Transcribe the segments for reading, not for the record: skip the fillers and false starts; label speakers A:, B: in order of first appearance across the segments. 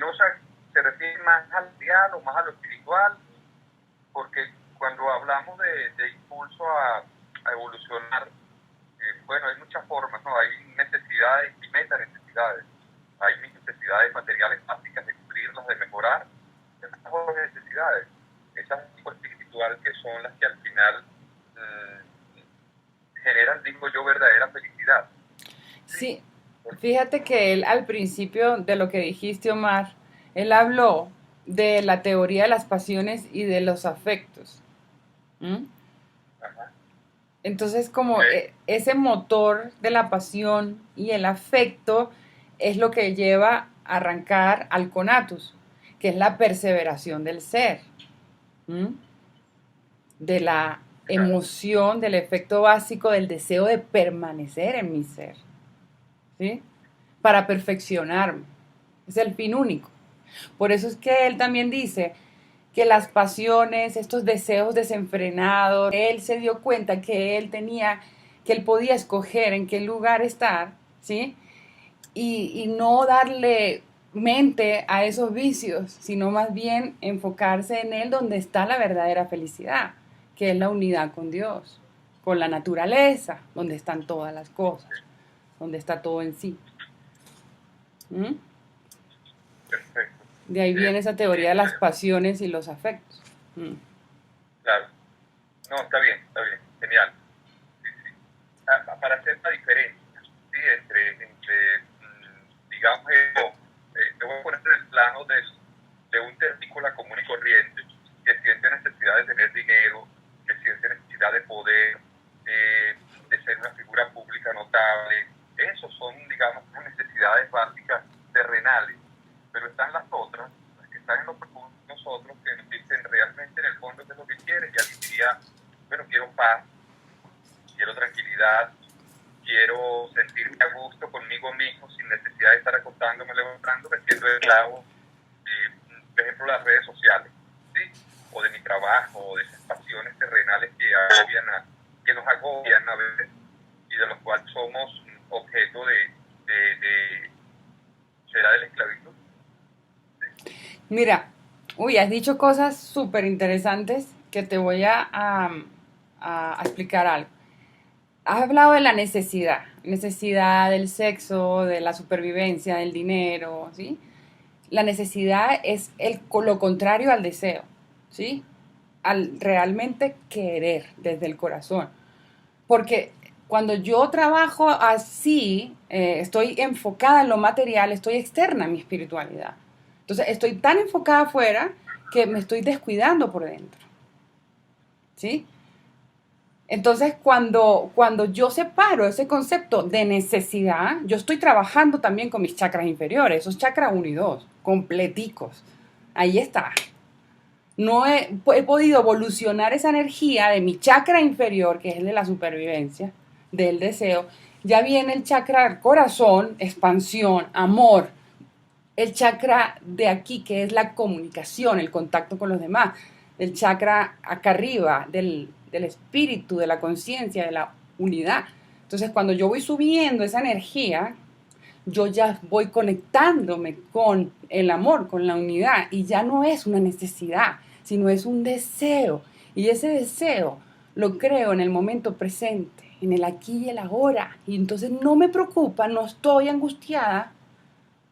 A: luminosa se refiere más al ideal o más a lo espiritual, porque cuando hablamos de impulso a evolucionar, bueno, hay muchas formas, ¿no? Hay necesidades y meta necesidades. Hay mis necesidades materiales básicas de cubrirlas, de mejorar, esas otras necesidades, esas tipo espirituales que son las que al final generan, digo yo, verdadera felicidad. ¿Sí?
B: Sí, fíjate que él al principio de lo que dijiste, Omar, él habló de la teoría de las pasiones y de los afectos. ¿Mm?
A: Ajá.
B: Entonces,
A: Ok.
B: como ese motor de la pasión y el afecto es lo que lleva a arrancar al conatus, que es la perseveración del ser, ¿m? De la
A: Claro.
B: emoción, del efecto básico del deseo de permanecer en mi ser, ¿sí? Para perfeccionarme. Es el fin único. Por eso es que él también dice que las pasiones, estos deseos desenfrenados, él se dio cuenta que él tenía, que él podía escoger en qué lugar estar, ¿sí? Y no darle mente a esos vicios, sino más bien enfocarse en él donde está la verdadera felicidad, que es la unidad con Dios, con la naturaleza, donde están todas las cosas, donde está todo en sí. ¿Mm?
A: Perfecto.
B: De ahí viene esa teoría de las pasiones y los afectos. ¿Mm?
A: Claro. No, está bien, genial. Sí, sí. Para hacer la diferencia, ¿sí? Digamos, te voy a poner en el plano de un terrícola común y corriente que siente necesidad de tener dinero, que siente necesidad de poder, de ser una figura pública notable. Esos son, digamos, unas necesidades básicas terrenales, pero están las otras, las que están en los profundos de nosotros, que nos dicen realmente en el fondo qué es lo que quieren. Y alguien diría, bueno, quiero paz, quiero tranquilidad, quiero sentirme a gusto conmigo mismo sin necesidad de estar acostándome, levantándome, siendo esclavo, por ejemplo, las redes sociales, ¿sí? O de mi trabajo, o de esas pasiones terrenales que nos agobian a veces y de los cuales somos objeto de será de la esclavitud. ¿Sí?
B: Mira, uy, has dicho cosas súper interesantes que te voy a explicar algo. Has hablado de la necesidad, necesidad del sexo, de la supervivencia, del dinero, ¿sí? La necesidad es lo contrario al deseo, ¿sí? Al realmente querer desde el corazón. Porque cuando yo trabajo así, estoy enfocada en lo material, estoy externa a mi espiritualidad. Entonces, estoy tan enfocada afuera que me estoy descuidando por dentro, ¿sí? Entonces, cuando yo separo ese concepto de necesidad, yo estoy trabajando también con mis chakras inferiores, esos chakras 1 y 2, completicos. Ahí está. No he podido evolucionar esa energía de mi chakra inferior, que es el de la supervivencia, del deseo. Ya viene el chakra del corazón, expansión, amor. El chakra de aquí, que es la comunicación, el contacto con los demás. El chakra acá arriba, del espíritu, de la conciencia, de la unidad. Entonces, cuando yo voy subiendo esa energía, yo ya voy conectándome con el amor, con la unidad, y ya no es una necesidad, sino es un deseo. Y ese deseo lo creo en el momento presente, en el aquí y el ahora. Y entonces no me preocupa, no estoy angustiada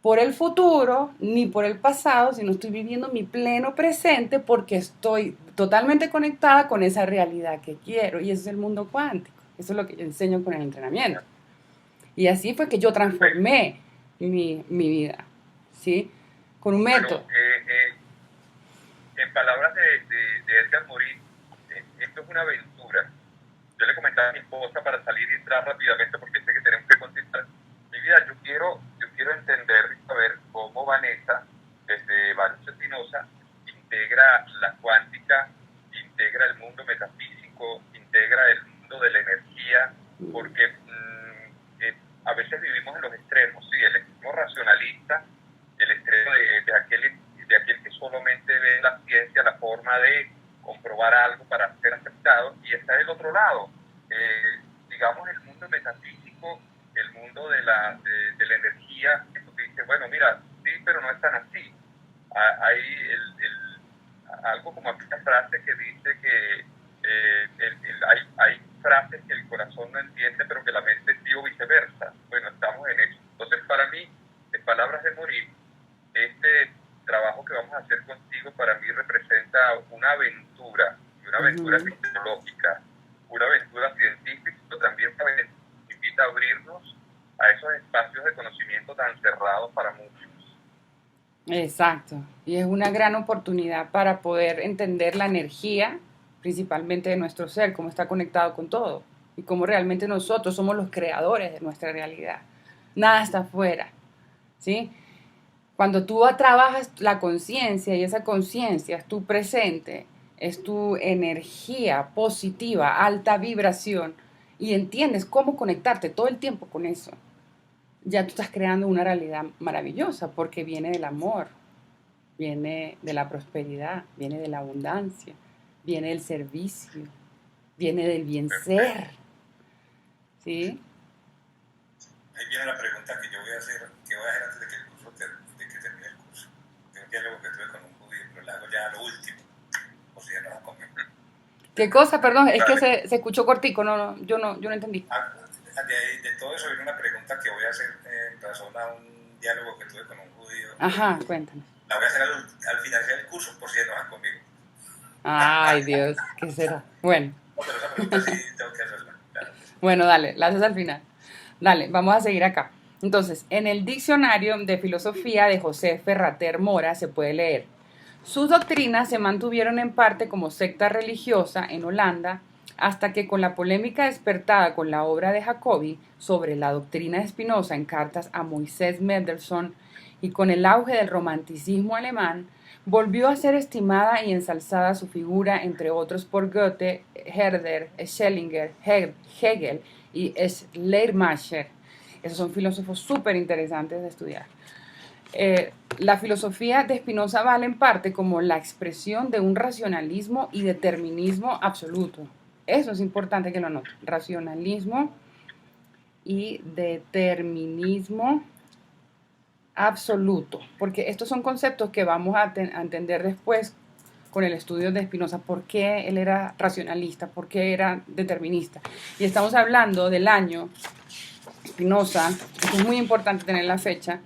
B: por el futuro ni por el pasado, sino estoy viviendo mi pleno presente porque estoy totalmente conectada con esa realidad que quiero. Y ese es el mundo cuántico. Eso es lo que yo enseño con el entrenamiento. Y así fue que yo
A: Perfecto.
B: transformé mi vida, ¿sí? Con un
A: Bueno,
B: método.
A: en palabras de Edgar Morin, esto es una aventura. Yo le comentaba a mi esposa para salir y entrar rápidamente porque sé que tenemos que continuar. Mi vida, yo quiero entender y saber cómo Vanessa, desde Baruch Espinosa, integra la cuántica, integra el mundo metafísico, integra el mundo de la energía, porque a veces vivimos en los extremos, ¿sí? El extremo racionalista, el extremo de aquel que solamente ve la ciencia, la forma de comprobar algo para ser aceptado, y está del otro lado, digamos, el mundo metafísico, el mundo de la energía, que dice, bueno, mira, sí, pero no es tan así. Hay algo como una frase que dice que hay frases que el corazón no entiende, pero que la mente sí, o viceversa. Bueno, estamos en eso. Entonces, para mí, en Palabras de Morir, este trabajo que vamos a hacer contigo para mí representa una aventura, y una aventura epistemológica, una aventura científica, pero también nos invita a abrirnos a esos espacios de conocimiento tan cerrados para muchos.
B: Exacto. Y es una gran oportunidad para poder entender la energía, principalmente de nuestro ser, cómo está conectado con todo y cómo realmente nosotros somos los creadores de nuestra realidad. Nada está afuera, ¿sí? Cuando tú trabajas la conciencia y esa conciencia es tu presente, es tu energía positiva, alta vibración, y entiendes cómo conectarte todo el tiempo con eso, ya tú estás creando una realidad maravillosa porque viene del amor, viene de la prosperidad, viene de la abundancia, viene del servicio, viene del bien ser. ¿Sí?
C: Ahí viene la pregunta que yo voy a hacer, antes de que el curso de que termine el curso. De un diálogo que tuve con un judío, pero lo hago ya a lo último, o si ya no va a comer.
B: ¿Qué cosa? Perdón, es que se escuchó cortico, yo no entendí.
C: De todo eso viene una pregunta que voy a hacer en razón a un diálogo que tuve con un judío.
B: Ajá, cuéntanos.
C: La voy a hacer al finalizar el curso, por si ya no va conmigo.
B: Ay, Dios, ¿qué será? Bueno.
C: No, pero esa pregunta sí tengo que hacerla. Claro.
B: Bueno, dale, la haces al final. Dale, vamos a seguir acá. Entonces, en el diccionario de filosofía de José Ferrater Mora se puede leer: sus doctrinas se mantuvieron en parte como secta religiosa en Holanda, hasta que con la polémica despertada con la obra de Jacobi sobre la doctrina de Spinoza en cartas a Moisés Mendelssohn y con el auge del romanticismo alemán, volvió a ser estimada y ensalzada su figura, entre otros por Goethe, Herder, Schellinger, Hegel y Schleiermacher. Esos son filósofos súper interesantes de estudiar. La filosofía de Spinoza vale en parte como la expresión de un racionalismo y determinismo absoluto. Eso es importante que lo anoten. Racionalismo y determinismo absoluto, porque estos son conceptos que vamos a entender después con el estudio de Spinoza, por qué él era racionalista, por qué era determinista. Y estamos hablando del año Spinoza, es muy importante tener la fecha.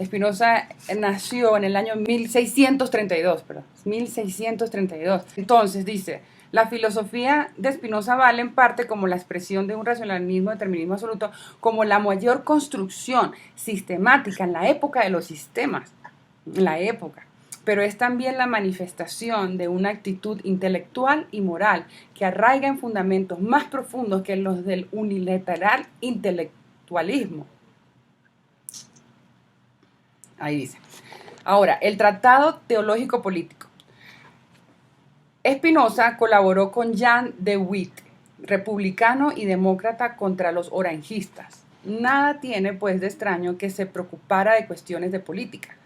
B: Spinoza nació en el año 1632, 1632. Entonces dice: la filosofía de Spinoza vale en parte como la expresión de un racionalismo, determinismo absoluto, como la mayor construcción sistemática en la época de los sistemas, pero es también la manifestación de una actitud intelectual y moral que arraiga en fundamentos más profundos que los del unilateral intelectualismo. Ahí dice. Ahora, el Tratado Teológico Político. Spinoza colaboró con Jan de Witt, republicano y demócrata, contra los orangistas. Nada tiene, pues, de extraño que se preocupara de cuestiones de política.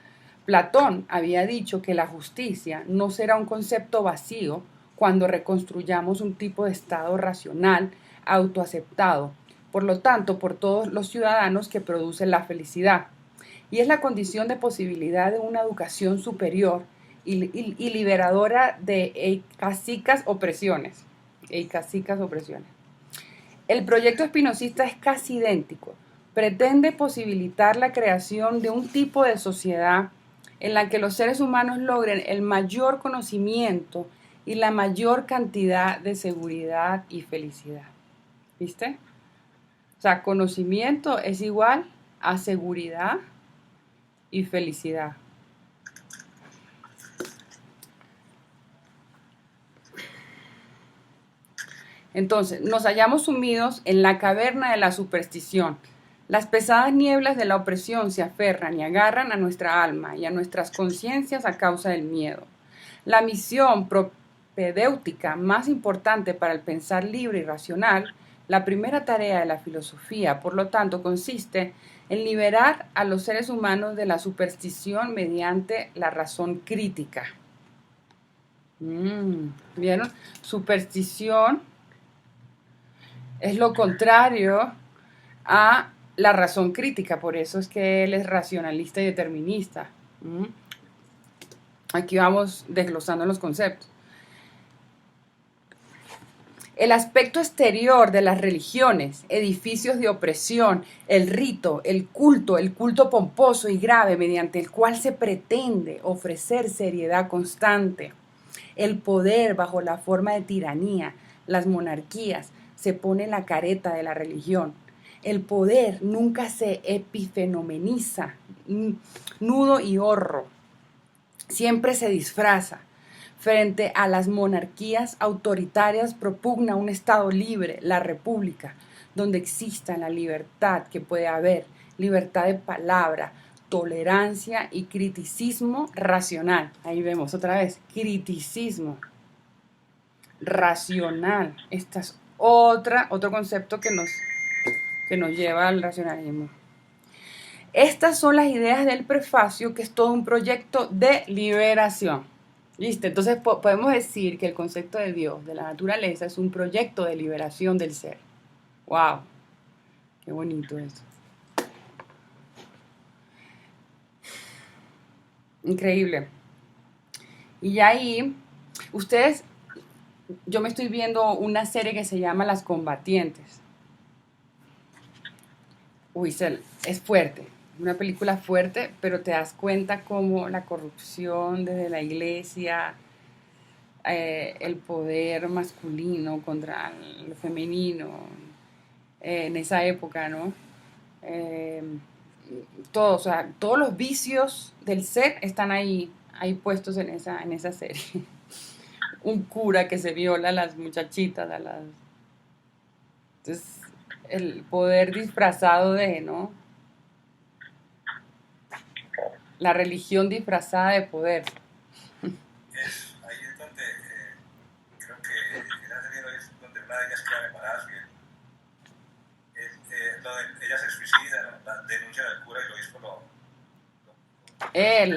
B: Platón había dicho que la justicia no será un concepto vacío cuando reconstruyamos un tipo de estado racional, autoaceptado, por lo tanto, por todos los ciudadanos, que produce la felicidad. Y es la condición de posibilidad de una educación superior y liberadora de eicásicas opresiones. El proyecto espinosista es casi idéntico. Pretende posibilitar la creación de un tipo de sociedad en la que los seres humanos logren el mayor conocimiento y la mayor cantidad de seguridad y felicidad. ¿Viste? O sea, conocimiento es igual a seguridad y felicidad. Entonces, nos hallamos sumidos en la caverna de la superstición. Las pesadas nieblas de la opresión se aferran y agarran a nuestra alma y a nuestras conciencias a causa del miedo. La misión propedéutica más importante para el pensar libre y racional, la primera tarea de la filosofía, por lo tanto, consiste en liberar a los seres humanos de la superstición mediante la razón crítica. ¿Vieron? Superstición es lo contrario a la razón crítica, por eso es que él es racionalista y determinista. Aquí vamos desglosando los conceptos. El aspecto exterior de las religiones, edificios de opresión, el rito, el culto pomposo y grave mediante el cual se pretende ofrecer seriedad constante, el poder bajo la forma de tiranía, las monarquías, se pone la careta de la religión. El poder nunca se epifenomeniza, nudo y horro, siempre se disfraza. Frente a las monarquías autoritarias propugna un Estado libre, la república, donde exista la libertad que puede haber, libertad de palabra, tolerancia y criticismo racional. Ahí vemos otra vez, criticismo racional. Este es otro concepto que nos lleva al racionalismo. Estas son las ideas del prefacio, que es todo un proyecto de liberación. ¿Listo? Entonces podemos decir que el concepto de Dios, de la naturaleza, es un proyecto de liberación del ser. ¡Wow! ¡Qué bonito eso! Increíble. Y ahí, yo me estoy viendo una serie que se llama Las Combatientes. Uy, es fuerte. Una película fuerte, pero te das cuenta cómo la corrupción desde la iglesia, el poder masculino contra lo femenino, en esa época, ¿no? O sea, todos los vicios del ser están ahí puestos en esa serie. Un cura que se viola a las muchachitas, Entonces, el poder disfrazado de, ¿no? La religión disfrazada de poder.
C: Ahí es donde creo que en ese libro es donde una de ellas queda en embarazo y ella se suicida, ¿no? La denuncia del cura y el obispo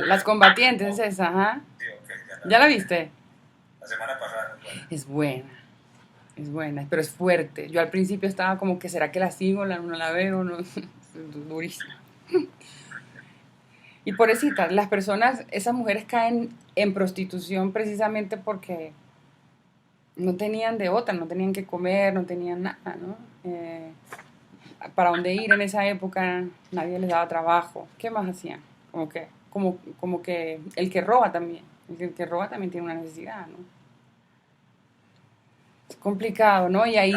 B: Las Combatientes es esa, ajá.
C: Sí, okay,
B: ¿Ya la viste?
C: La semana pasada. Bueno.
B: Es buena, pero es fuerte. Yo al principio estaba como que, ¿será que la sigo? No la veo, no, es durísimo. Y pobrecitas, esas mujeres caen en prostitución precisamente porque no tenían de otra, no tenían que comer, no tenían nada, ¿no? Para dónde ir en esa época, nadie les daba trabajo. ¿Qué más hacían? Como que el que roba también tiene una necesidad, ¿no? Es complicado, ¿no? Y ahí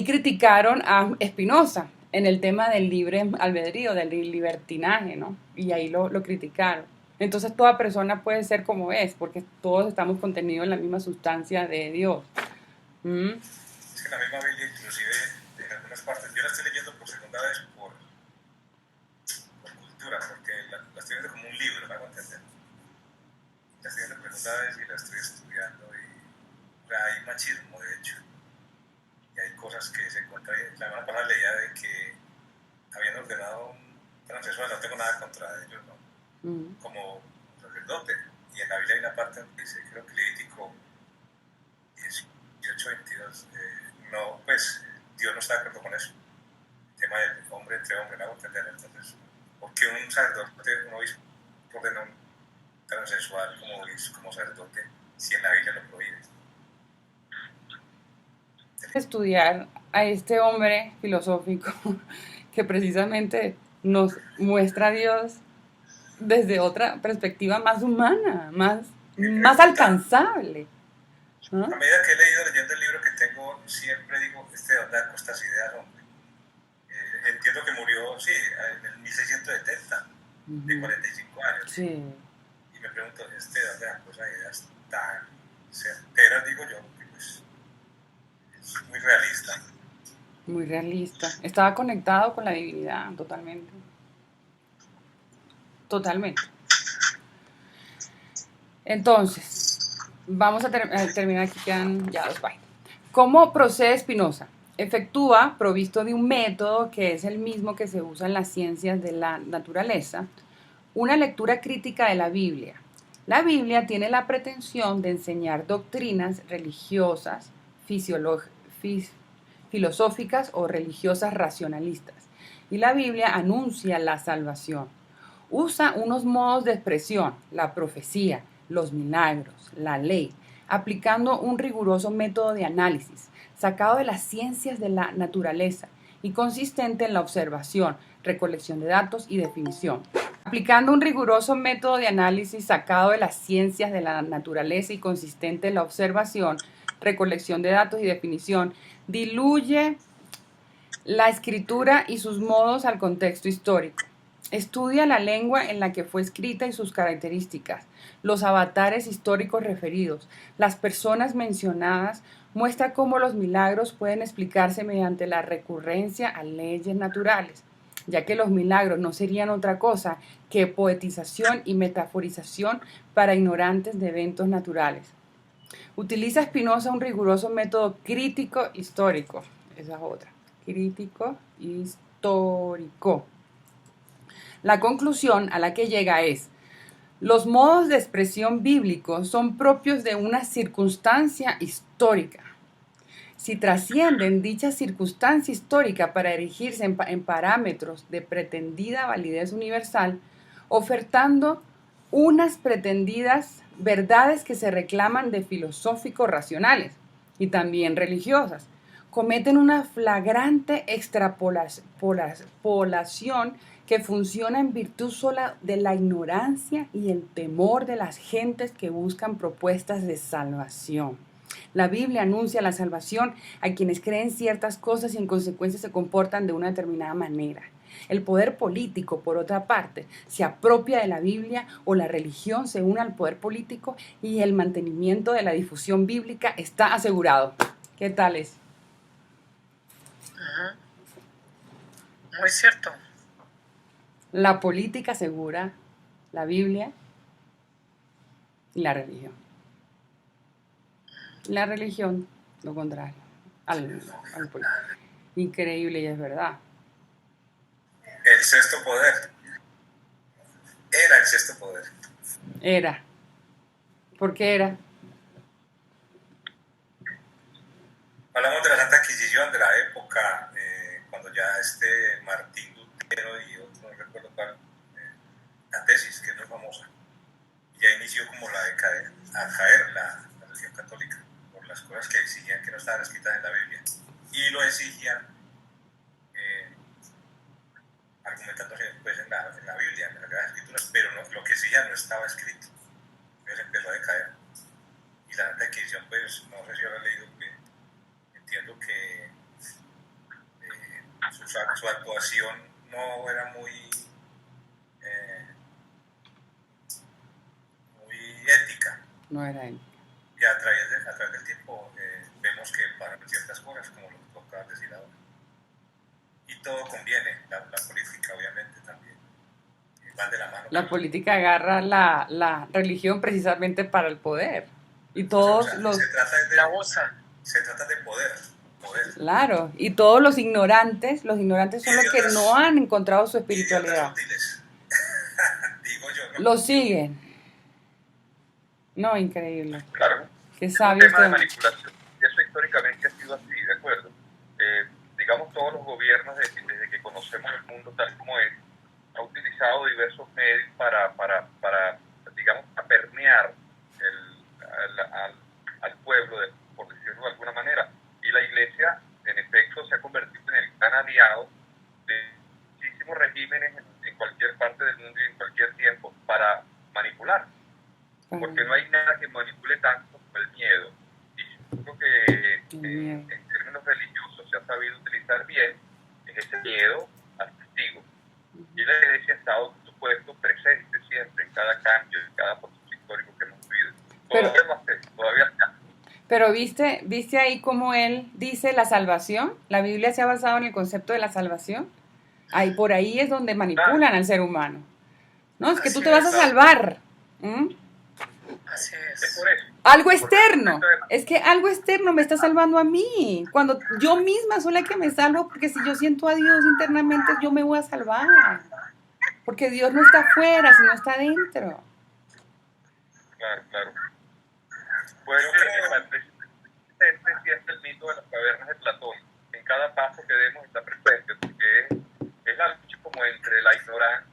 B: criticaron a Spinoza en el tema del libre albedrío, del libertinaje, ¿no? Y ahí lo criticaron. Entonces toda persona puede ser como es, porque todos estamos contenidos en la misma sustancia de Dios.
C: Es que la misma Biblia, inclusive, en algunas partes, yo la estoy leyendo por segunda vez por cultura, porque la estoy viendo como un libro, ¿me hago entender? La estoy viendo por segunda vez y la estoy estudiando y hay machismo, de hecho. Y hay cosas que se contradicen. La semana pasada leía de que habían ordenado un transexual, no tengo nada contra ellos, ¿no? Como sacerdote. Y en la Biblia hay una parte donde dice, creo que Levítico 18:22, no, pues Dios no está de acuerdo con eso. El tema del hombre entre hombre, ¿no? Entender. Entonces, ¿por qué un sacerdote, un obispo, ordena un transexual como sacerdote si en la Biblia lo prohíbe?
B: Estudiar a este hombre filosófico que precisamente nos muestra a Dios desde otra perspectiva más humana, más alcanzable.
C: ¿Ah? A medida que he leído leyendo el libro que tengo, siempre digo, ¿de dónde sacó estas ideas, hombre? Entiendo que murió, sí, en el 1670, de 45 años.
B: Sí.
C: Y me pregunto, ¿de dónde sacó esas ideas tan certeras, digo yo? Pues, es muy realista.
B: Muy realista. Estaba conectado con la divinidad, totalmente. Totalmente. Entonces, vamos a terminar, aquí quedan ya 2 páginas. ¿Cómo procede Spinoza? Efectúa, provisto de un método que es el mismo que se usa en las ciencias de la naturaleza, una lectura crítica de la Biblia. La Biblia tiene la pretensión de enseñar doctrinas religiosas, filosóficas o religiosas racionalistas. Y la Biblia anuncia la salvación. Usa unos modos de expresión, la profecía, los milagros, la ley, aplicando un riguroso método de análisis, sacado de las ciencias de la naturaleza y consistente en la observación, recolección de datos y definición. Aplicando un riguroso método de análisis sacado de las ciencias de la naturaleza y consistente en la observación, recolección de datos y definición, diluye la escritura y sus modos al contexto histórico. Estudia la lengua en la que fue escrita y sus características, los avatares históricos referidos, las personas mencionadas, muestra cómo los milagros pueden explicarse mediante la recurrencia a leyes naturales, ya que los milagros no serían otra cosa que poetización y metaforización para ignorantes de eventos naturales. Utiliza Spinoza un riguroso método crítico histórico, esa es otra, crítico histórico. La conclusión a la que llega es: los modos de expresión bíblicos son propios de una circunstancia histórica. Si trascienden dicha circunstancia histórica para erigirse en parámetros de pretendida validez universal, ofertando unas pretendidas verdades que se reclaman de filosóficos racionales y también religiosas, cometen una flagrante extrapolación que funciona en virtud sola de la ignorancia y el temor de las gentes que buscan propuestas de salvación. La Biblia anuncia la salvación a quienes creen ciertas cosas y en consecuencia se comportan de una determinada manera. El poder político, por otra parte, se apropia de la Biblia o la religión se une al poder político y el mantenimiento de la difusión bíblica está asegurado. ¿Qué tal es?
D: Muy cierto.
B: La política asegura la Biblia y la religión. La religión, lo contrario, al político. Increíble y es verdad.
C: El sexto poder. Era el sexto poder.
B: Era. ¿Por qué era?
C: Hablamos de la Santa Inquisición, de la época, cuando ya Martín Lutero y otro, no recuerdo cuál, la tesis, que es muy famosa, ya inició como a caer la religión católica, por las cosas que exigían que no estaban escritas en la Biblia. Y lo exigían argumentándose pues, en la Biblia, en las Sagradas Escrituras, pero no, lo que exigían no estaba escrito. Entonces empezó a decaer. Y la Santa Inquisición, pues, no sé si habrá leído, que entiendo que su actuación no era muy ética.
B: No era él.
C: Y a través del tiempo vemos que paran ciertas cosas, como lo que tú acabas de decir ahora. Y todo conviene, la política obviamente también. Van de la mano.
B: La política agarra la religión precisamente para el poder. Y todos
C: la usa. Se trata de poder.
B: Claro, y todos los ignorantes son los que no han encontrado su espiritualidad.
C: Digo yo, ¿no?
B: Lo siguen. No, increíble.
A: Claro.
B: Qué
A: es
B: sabio.
A: Un tema de manipulación. Y eso históricamente ha sido así, ¿de acuerdo? Digamos, todos los gobiernos, desde que conocemos el mundo tal como es, han utilizado diversos medios para digamos, a permear al pueblo, por decirlo de alguna manera. Y la Iglesia, en efecto, se ha convertido en el gran aliado de muchísimos regímenes en cualquier parte del mundo y en cualquier tiempo para manipular. Porque no hay nada que manipule tanto como el miedo. Y yo creo que en términos religiosos se ha sabido utilizar bien ese miedo al castigo. Y la Iglesia ha estado, por supuesto, presente siempre en cada cambio, en cada proceso histórico que hemos vivido. Todavía está.
B: Pero ¿viste ahí cómo él dice la salvación? La Biblia se ha basado en el concepto de la salvación. Ahí, por ahí es donde manipulan al ser humano. No, es que tú te vas a salvar.
D: Así es.
A: Es por eso.
B: Algo externo. Es que algo externo me está salvando a mí. Cuando yo misma soy la que me salvo, porque si yo siento a Dios internamente, yo me voy a salvar. Porque Dios no está afuera, sino está adentro.
A: Claro. Bueno, este sí es el mito de las cavernas de Platón. En cada paso que demos está presente, porque es la lucha como entre la ignorancia